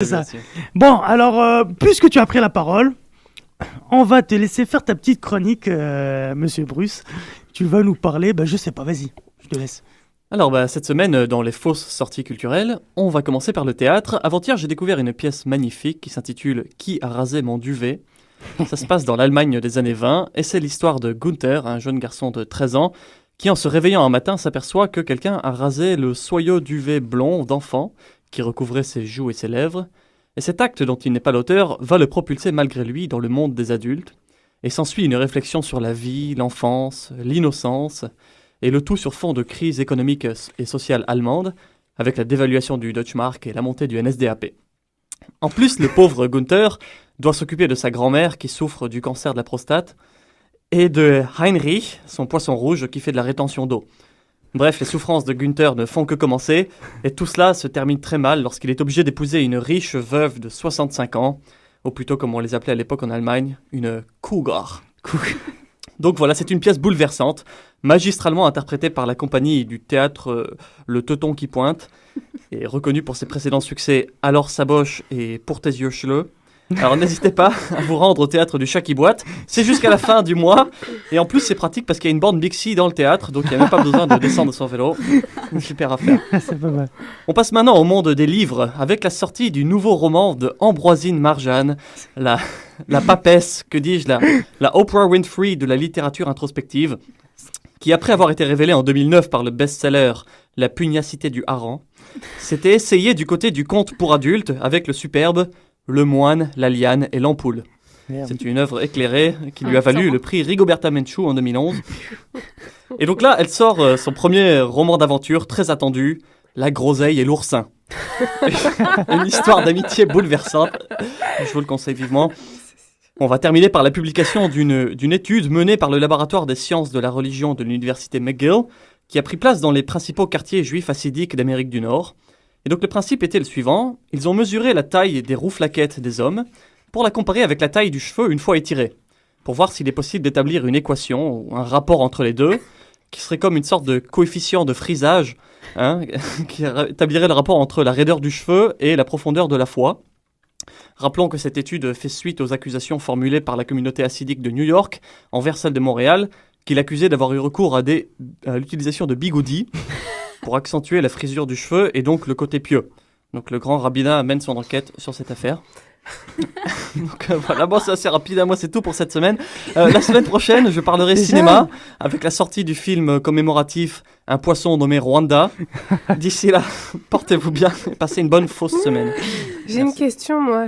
C'est ça. Bon, alors, puisque tu as pris la parole, on va te laisser faire ta petite chronique, Monsieur Bruce. Tu vas nous parler, je sais pas, vas-y, je te laisse. Alors, cette semaine, dans les fausses sorties culturelles, on va commencer par le théâtre. Avant-hier, j'ai découvert une pièce magnifique qui s'intitule « Qui a rasé mon duvet ?» Ça se passe dans l'Allemagne des années 20, et c'est l'histoire de Gunther, un jeune garçon de 13 ans, qui en se réveillant un matin s'aperçoit que quelqu'un a rasé le soyeux duvet blond d'enfant qui recouvrait ses joues et ses lèvres. Et cet acte dont il n'est pas l'auteur va le propulser malgré lui dans le monde des adultes. Et s'ensuit une réflexion sur la vie, l'enfance, l'innocence, et le tout sur fond de crise économique et sociale allemande, avec la dévaluation du Deutschmark et la montée du NSDAP. En plus, le pauvre Gunther doit s'occuper de sa grand-mère qui souffre du cancer de la prostate, et de Heinrich, son poisson rouge qui fait de la rétention d'eau. Bref, les souffrances de Gunther ne font que commencer, et tout cela se termine très mal lorsqu'il est obligé d'épouser une riche veuve de 65 ans, ou plutôt comme on les appelait à l'époque en Allemagne, une Cougar. Donc voilà, c'est une pièce bouleversante, magistralement interprétée par la compagnie du théâtre Le Teuton qui pointe, et reconnue pour ses précédents succès Alors Saboche et Pour tes yeux cheleux. Alors n'hésitez pas à vous rendre au théâtre du Chat qui boite, c'est jusqu'à la fin du mois, et en plus c'est pratique parce qu'il y a une bande Bixi dans le théâtre, donc il n'y a même pas besoin de descendre de son vélo. Super affaire. C'est pas mal. On passe maintenant au monde des livres, avec la sortie du nouveau roman de Ambroisine Marjane, la papesse, que dis-je, la Oprah Winfrey de la littérature introspective, qui après avoir été révélée en 2009 par le best-seller La pugnacité du hareng, s'était essayée du côté du conte pour adultes avec le superbe Le moine, la liane et l'ampoule. Merde. C'est une œuvre éclairée qui lui a valu le prix Rigoberta Menchú en 2011. Et donc là, elle sort son premier roman d'aventure très attendu, La groseille et l'oursin. Une histoire d'amitié bouleversante. Je vous le conseille vivement. On va terminer par la publication d'une étude menée par le laboratoire des sciences de la religion de l'université McGill, qui a pris place dans les principaux quartiers juifs hassidiques d'Amérique du Nord. Et donc le principe était le suivant, ils ont mesuré la taille des rouflaquettes des hommes pour la comparer avec la taille du cheveu une fois étiré, pour voir s'il est possible d'établir une équation ou un rapport entre les deux, qui serait comme une sorte de coefficient de frisage, qui établirait le rapport entre la raideur du cheveu et la profondeur de la foi. Rappelons que cette étude fait suite aux accusations formulées par la communauté hassidique de New York envers celle de Montréal, qui l'accusait d'avoir eu recours à l'utilisation de bigoudis pour accentuer la frisure du cheveu et donc le côté pieux. Donc le grand rabbinat mène son enquête sur cette affaire. Donc voilà, bon, c'est assez rapide, moi c'est tout pour cette semaine. La semaine prochaine, je parlerai cinéma avec la sortie du film commémoratif Un poisson nommé Rwanda. D'ici là, portez-vous bien et passez une bonne fausse semaine. J'ai une question, moi.